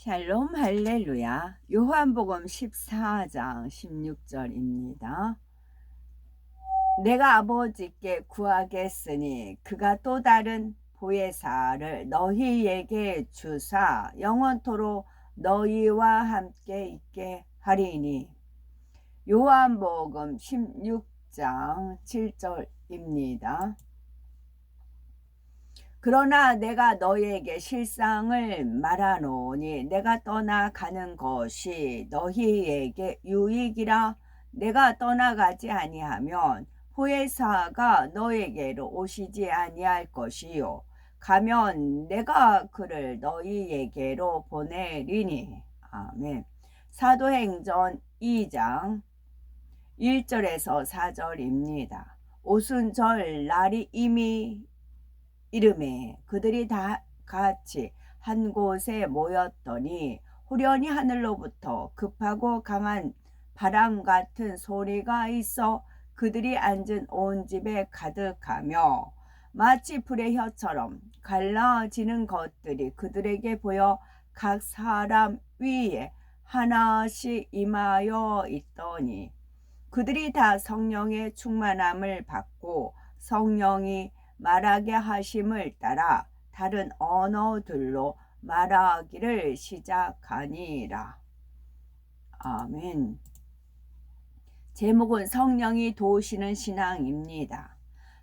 샬롬 할렐루야. 요한복음 14장 16절입니다. 내가 아버지께 구하겠으니 그가 또 다른 보혜사를 너희에게 주사 영원토록 너희와 함께 있게 하리니. 요한복음 16장 7절입니다. 그러나 내가 너희에게 실상을 말하노니 내가 떠나가는 것이 너희에게 유익이라. 내가 떠나가지 아니하면 보혜사가 너희에게로 오시지 아니할 것이요 가면 내가 그를 너희에게로 보내리니. 아멘. 사도행전 2장 1절에서 4절입니다. 오순절 날이 이미 이름에 그들이 다 같이 한 곳에 모였더니 후련히 하늘로부터 급하고 강한 바람 같은 소리가 있어 그들이 앉은 온 집에 가득하며 마치 불의 혀처럼 갈라지는 것들이 그들에게 보여 각 사람 위에 하나씩 임하여 있더니 그들이 다 성령의 충만함을 받고 성령이 말하게 하심을 따라 다른 언어들로 말하기를 시작하니라. 아멘. 제목은 성령이 도우시는 신앙입니다.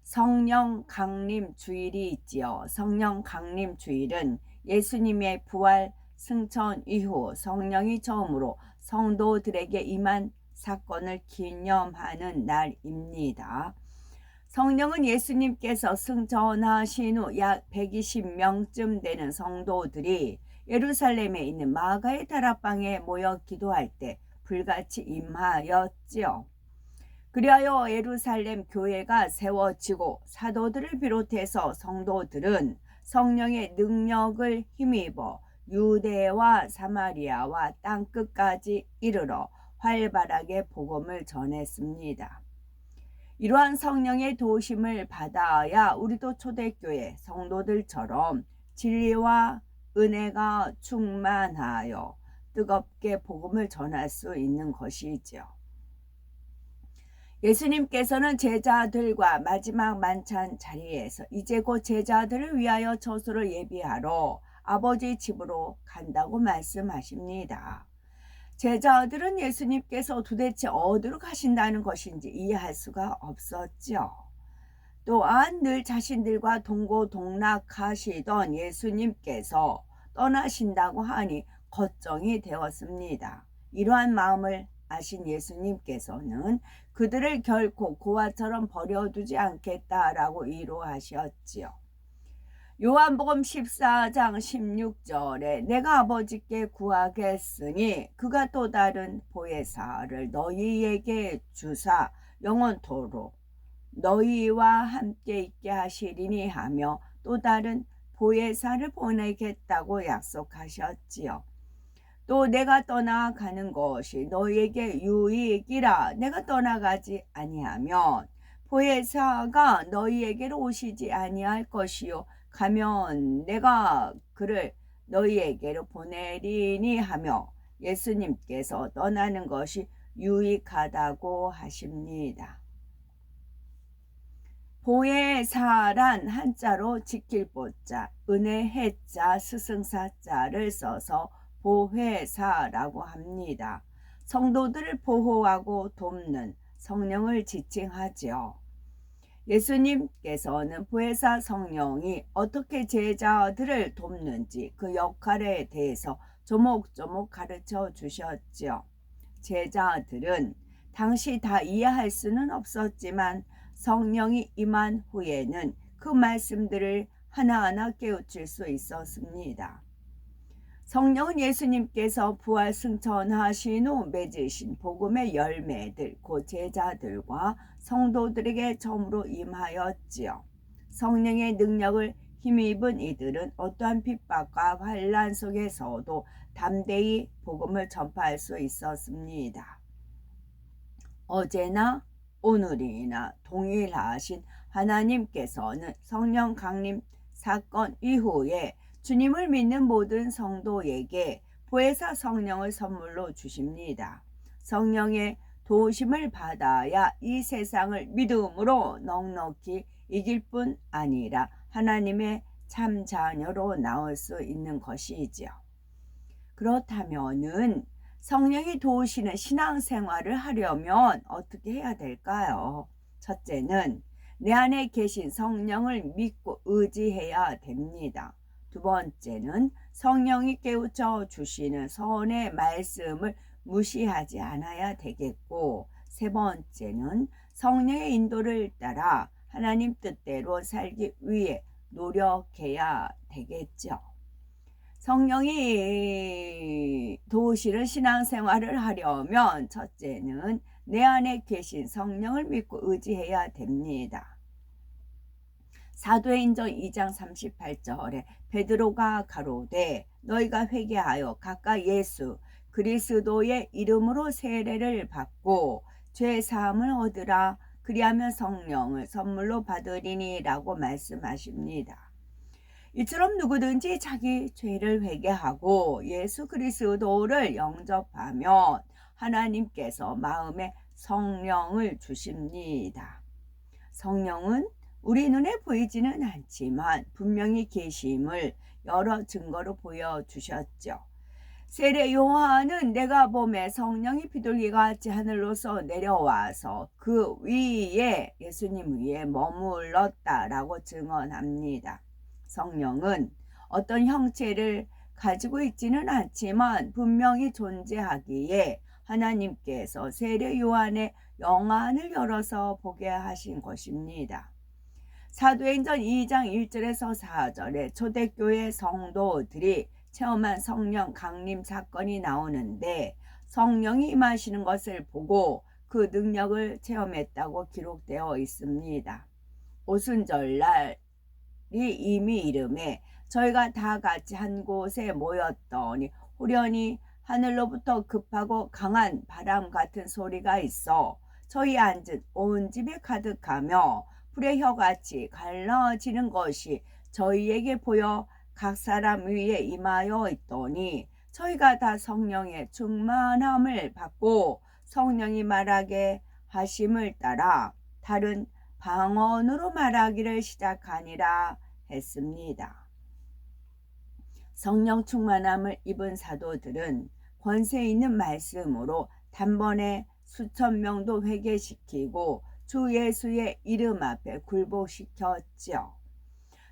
성령 강림 주일이 있지요. 성령 강림 주일은 예수님의 부활 승천 이후 성령이 처음으로 성도들에게 임한 사건을 기념하는 날입니다. 성령은 예수님께서 승천하신 후 약 120명쯤 되는 성도들이 예루살렘에 있는 마가의 다락방에 모여 기도할 때 불같이 임하였지요. 그리하여 예루살렘 교회가 세워지고 사도들을 비롯해서 성도들은 성령의 능력을 힘입어 유대와 사마리아와 땅끝까지 이르러 활발하게 복음을 전했습니다. 이러한 성령의 도우심을 받아야 우리도 초대교회 성도들처럼 진리와 은혜가 충만하여 뜨겁게 복음을 전할 수 있는 것이지요. 예수님께서는 제자들과 마지막 만찬 자리에서 이제 곧 제자들을 위하여 처소를 예비하러 아버지 집으로 간다고 말씀하십니다. 제자들은 예수님께서 도대체 어디로 가신다는 것인지 이해할 수가 없었죠. 또한 늘 자신들과 동고동락하시던 예수님께서 떠나신다고 하니 걱정이 되었습니다. 이러한 마음을 아신 예수님께서는 그들을 결코 고아처럼 버려두지 않겠다라고 위로하셨지요. 요한복음 14장 16절에 내가 아버지께 구하겠으니 그가 또 다른 보혜사를 너희에게 주사 영원토록 너희와 함께 있게 하시리니 하며 또 다른 보혜사를 보내겠다고 약속하셨지요. 또 내가 떠나가는 것이 너희에게 유익이라. 내가 떠나가지 아니하면 보혜사가 너희에게로 오시지 아니할 것이요 가면 내가 그를 너희에게로 보내리니 하며 예수님께서 떠나는 것이 유익하다고 하십니다. 보혜사란 한자로 지킬 보자, 은혜 해자, 스승사자를 써서 보혜사라고 합니다. 성도들을 보호하고 돕는 성령을 지칭하죠. 예수님께서는 보혜사 성령이 어떻게 제자들을 돕는지 그 역할에 대해서 조목조목 가르쳐 주셨지요. 제자들은 당시 다 이해할 수는 없었지만 성령이 임한 후에는 그 말씀들을 하나하나 깨우칠 수 있었습니다. 성령은 예수님께서 부활 승천하신 후 맺으신 복음의 열매들, 곧 제자들과 성도들에게 처음으로 임하였지요. 성령의 능력을 힘입은 이들은 어떠한 핍박과 환난 속에서도 담대히 복음을 전파할 수 있었습니다. 어제나 오늘이나 동일하신 하나님께서는 성령 강림 사건 이후에 주님을 믿는 모든 성도에게 보혜사 성령을 선물로 주십니다. 성령의 도우심을 받아야 이 세상을 믿음으로 넉넉히 이길 뿐 아니라 하나님의 참 자녀로 나올 수 있는 것이지요. 그렇다면은 성령이 도우시는 신앙생활을 하려면 어떻게 해야 될까요? 첫째는 내 안에 계신 성령을 믿고 의지해야 됩니다. 두 번째는 성령이 깨우쳐 주시는 선의 말씀을 무시하지 않아야 되겠고, 세 번째는 성령의 인도를 따라 하나님 뜻대로 살기 위해 노력해야 되겠죠. 성령이 도우시는 신앙생활을 하려면 첫째는 내 안에 계신 성령을 믿고 의지해야 됩니다. 사도행전 2장 38절에 베드로가 가로되 너희가 회개하여 각각 예수 그리스도의 이름으로 세례를 받고 죄 사함을 얻으라 그리하면 성령을 선물로 받으리니 라고 말씀하십니다. 이처럼 누구든지 자기 죄를 회개하고 예수 그리스도를 영접하면 하나님께서 마음에 성령을 주십니다. 성령은 우리 눈에 보이지는 않지만 분명히 계심을 여러 증거로 보여주셨죠. 세례 요한은 내가 봄에 성령이 비둘기같이 하늘로서 내려와서 그 위에 예수님 위에 머물렀다라고 증언합니다. 성령은 어떤 형체를 가지고 있지는 않지만 분명히 존재하기에 하나님께서 세례 요한의 영안을 열어서 보게 하신 것입니다. 사도행전 2장 1절에서 4절에 초대교회 성도들이 체험한 성령 강림 사건이 나오는데 성령이 임하시는 것을 보고 그 능력을 체험했다고 기록되어 있습니다. 오순절날이 이미 이름에 저희가 다 같이 한 곳에 모였더니 후련히 하늘로부터 급하고 강한 바람 같은 소리가 있어 저희 앉은 온 집에 가득하며 불의 혀같이 갈라지는 것이 저희에게 보여 각 사람 위에 임하여 있더니 저희가 다 성령의 충만함을 받고 성령이 말하게 하심을 따라 다른 방언으로 말하기를 시작하니라 했습니다. 성령 충만함을 입은 사도들은 권세 있는 말씀으로 단번에 수천 명도 회개시키고 주 예수의 이름 앞에 굴복시켰지요.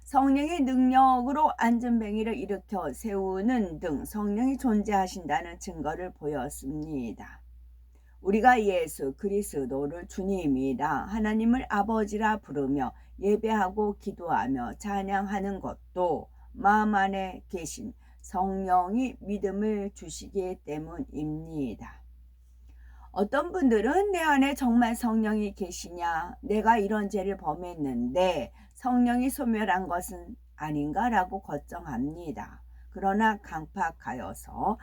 성령의 능력으로 안전뱅이를 일으켜 세우는 등 성령이 존재하신다는 증거를 보였습니다. 우리가 예수 그리스도를 주님이라 하나님을 아버지라 부르며 예배하고 기도하며 찬양하는 것도 마음 안에 계신 성령이 믿음을 주시기 때문입니다. 어떤 분들은 내 안에 정말 성령이 계시냐, 내가 이런 죄를 범했는데 성령이 소멸한 것은 아닌가라고 걱정합니다. 그러나 강팍하여서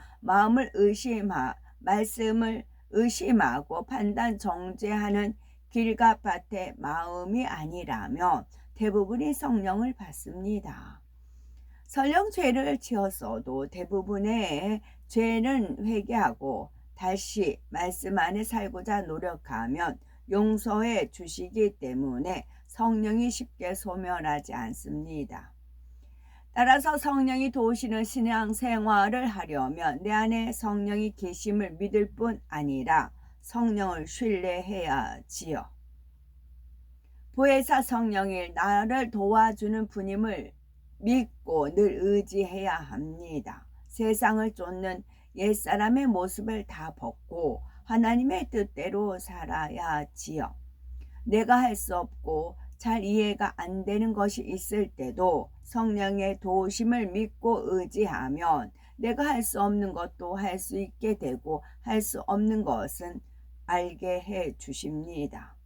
말씀을 의심하고 판단 정죄하는 길과 밭의 마음이 아니라면 대부분이 성령을 받습니다. 설령 죄를 지었어도 대부분의 죄는 회개하고 다시 말씀 안에 살고자 노력하면 용서해 주시기 때문에 성령이 쉽게 소멸하지 않습니다. 따라서 성령이 도우시는 신앙생활을 하려면 내 안에 성령이 계심을 믿을 뿐 아니라 성령을 신뢰해야지요. 보혜사 성령이 나를 도와주는 분임을 믿고 늘 의지해야 합니다. 세상을 쫓는 옛사람의 모습을 다 벗고 하나님의 뜻대로 살아야지요. 내가 할 수 없고 잘 이해가 안 되는 것이 있을 때도 성령의 도우심을 믿고 의지하면 내가 할 수 없는 것도 할 수 있게 되고 할 수 없는 것은 알게 해 주십니다.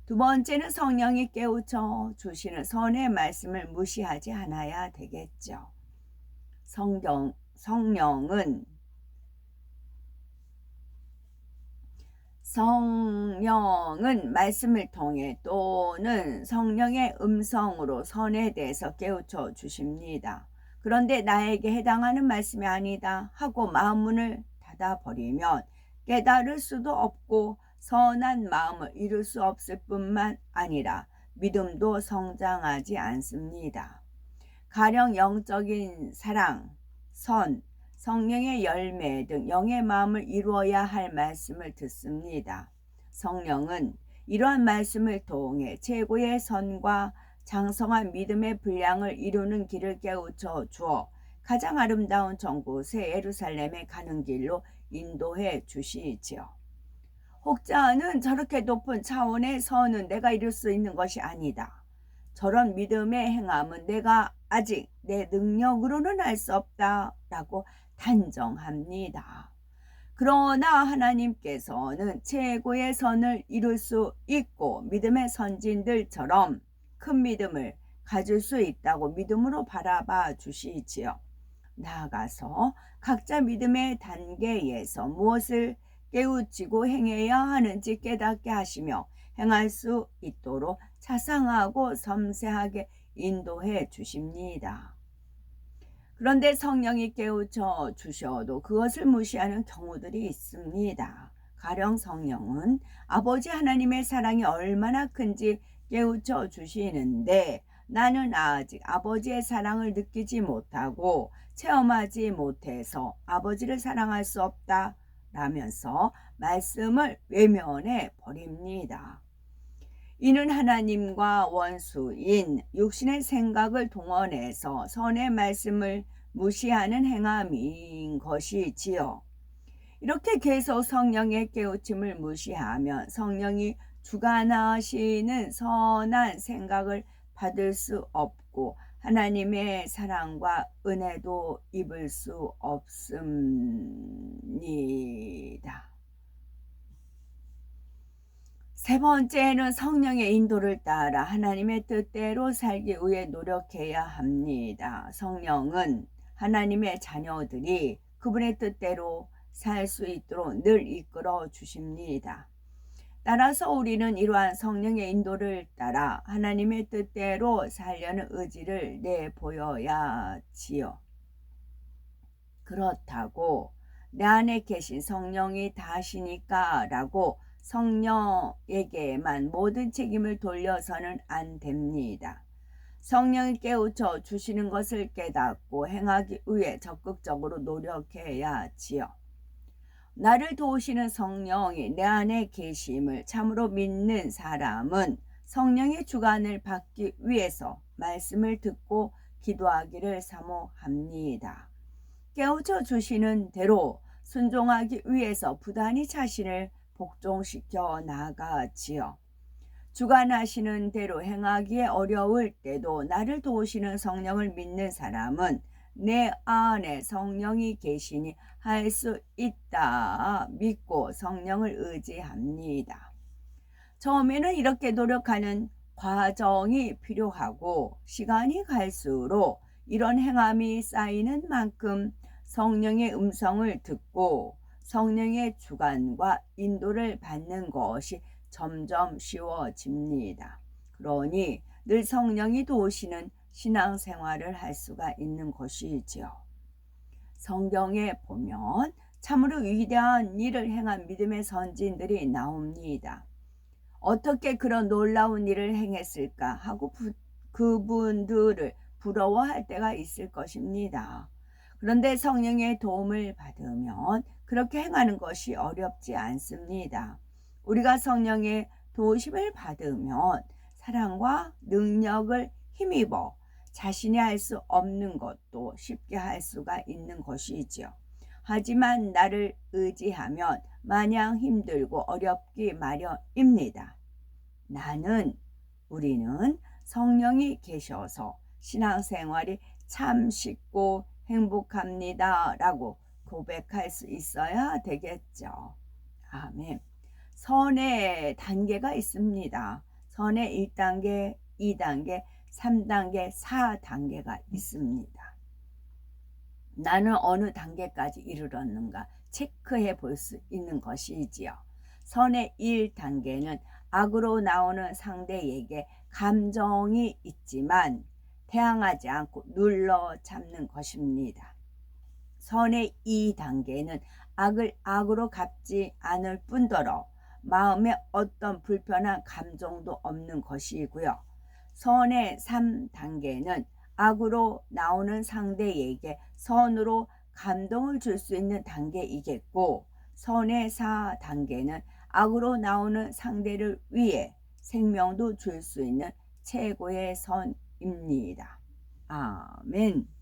두 번째는 성령이 깨우쳐 주시는 선의 말씀을 무시하지 않아야 되겠죠. 성령은 말씀을 통해 또는 성령의 음성으로 선에 대해서 깨우쳐 주십니다. 그런데 나에게 해당하는 말씀이 아니다 하고 마음문을 닫아버리면 깨달을 수도 없고 선한 마음을 이룰 수 없을 뿐만 아니라 믿음도 성장하지 않습니다. 가령 영적인 사랑, 선, 성령의 열매 등 영의 마음을 이루어야 할 말씀을 듣습니다. 성령은 이러한 말씀을 통해 최고의 선과 장성한 믿음의 분량을 이루는 길을 깨우쳐 주어 가장 아름다운 천국 새 예루살렘에 가는 길로 인도해 주시지요. 혹자는 저렇게 높은 차원의 선은 내가 이룰 수 있는 것이 아니다. 저런 믿음의 행함은 내가 아직 내 능력으로는 할 수 없다라고 단정합니다. 그러나 하나님께서는 최고의 선을 이룰 수 있고 믿음의 선진들처럼 큰 믿음을 가질 수 있다고 믿음으로 바라봐 주시지요. 나아가서 각자 믿음의 단계에서 무엇을 깨우치고 행해야 하는지 깨닫게 하시며 행할 수 있도록 자상하고 섬세하게 인도해 주십니다. 그런데 성령이 깨우쳐 주셔도 그것을 무시하는 경우들이 있습니다. 가령 성령은 아버지 하나님의 사랑이 얼마나 큰지 깨우쳐 주시는데 나는 아직 아버지의 사랑을 느끼지 못하고 체험하지 못해서 아버지를 사랑할 수 없다 라면서 말씀을 외면해 버립니다. 이는 하나님과 원수인 육신의 생각을 동원해서 선의 말씀을 무시하는 행함인 것이지요. 이렇게 계속 성령의 깨우침을 무시하면 성령이 주관하시는 선한 생각을 받을 수 없고 하나님의 사랑과 은혜도 입을 수 없습니다. 세 번째는 성령의 인도를 따라 하나님의 뜻대로 살기 위해 노력해야 합니다. 성령은 하나님의 자녀들이 그분의 뜻대로 살 수 있도록 늘 이끌어 주십니다. 따라서 우리는 이러한 성령의 인도를 따라 하나님의 뜻대로 살려는 의지를 내보여야지요. 그렇다고 내 안에 계신 성령이 다시니까 라고 성령에게만 모든 책임을 돌려서는 안 됩니다. 성령이 깨우쳐 주시는 것을 깨닫고 행하기 위해 적극적으로 노력해야지요. 나를 도우시는 성령이 내 안에 계심을 참으로 믿는 사람은 성령의 주관을 받기 위해서 말씀을 듣고 기도하기를 사모합니다. 깨우쳐 주시는 대로 순종하기 위해서 부단히 자신을 복종시켜 나가지요. 주관하시는 대로 행하기에 어려울 때도 나를 도우시는 성령을 믿는 사람은 내 안에 성령이 계시니 할 수 있다 믿고 성령을 의지합니다. 처음에는 이렇게 노력하는 과정이 필요하고 시간이 갈수록 이런 행함이 쌓이는 만큼 성령의 음성을 듣고 성령의 주관과 인도를 받는 것이 점점 쉬워집니다. 그러니 늘 성령이 도우시는 신앙생활을 할 수가 있는 것이지요. 성경에 보면 참으로 위대한 일을 행한 믿음의 선진들이 나옵니다. 어떻게 그런 놀라운 일을 행했을까 하고 그분들을 부러워할 때가 있을 것입니다. 그런데 성령의 도움을 받으면 그렇게 행하는 것이 어렵지 않습니다. 우리가 성령의 도우심을 받으면 사랑과 능력을 힘입어 자신이 할 수 없는 것도 쉽게 할 수가 있는 것이지요. 하지만 나를 의지하면 마냥 힘들고 어렵기 마련입니다. 우리는 성령이 계셔서 신앙생활이 참 쉽고 행복합니다 라고 고백할 수 있어야 되겠죠. 아멘. 선의 단계가 있습니다. 선의 1단계, 2단계, 3단계, 4단계가 있습니다. 나는 어느 단계까지 이르렀는가 체크해 볼 수 있는 것이지요. 선의 1단계는 악으로 나오는 상대에게 감정이 있지만 대항하지 않고 눌러 잡는 것입니다. 선의 2단계는 악을 악으로 갚지 않을 뿐더러 마음에 어떤 불편한 감정도 없는 것이고요. 선의 3단계는 악으로 나오는 상대에게 선으로 감동을 줄 수 있는 단계이겠고, 선의 4단계는 악으로 나오는 상대를 위해 생명도 줄 수 있는 최고의 선입니다. 아멘.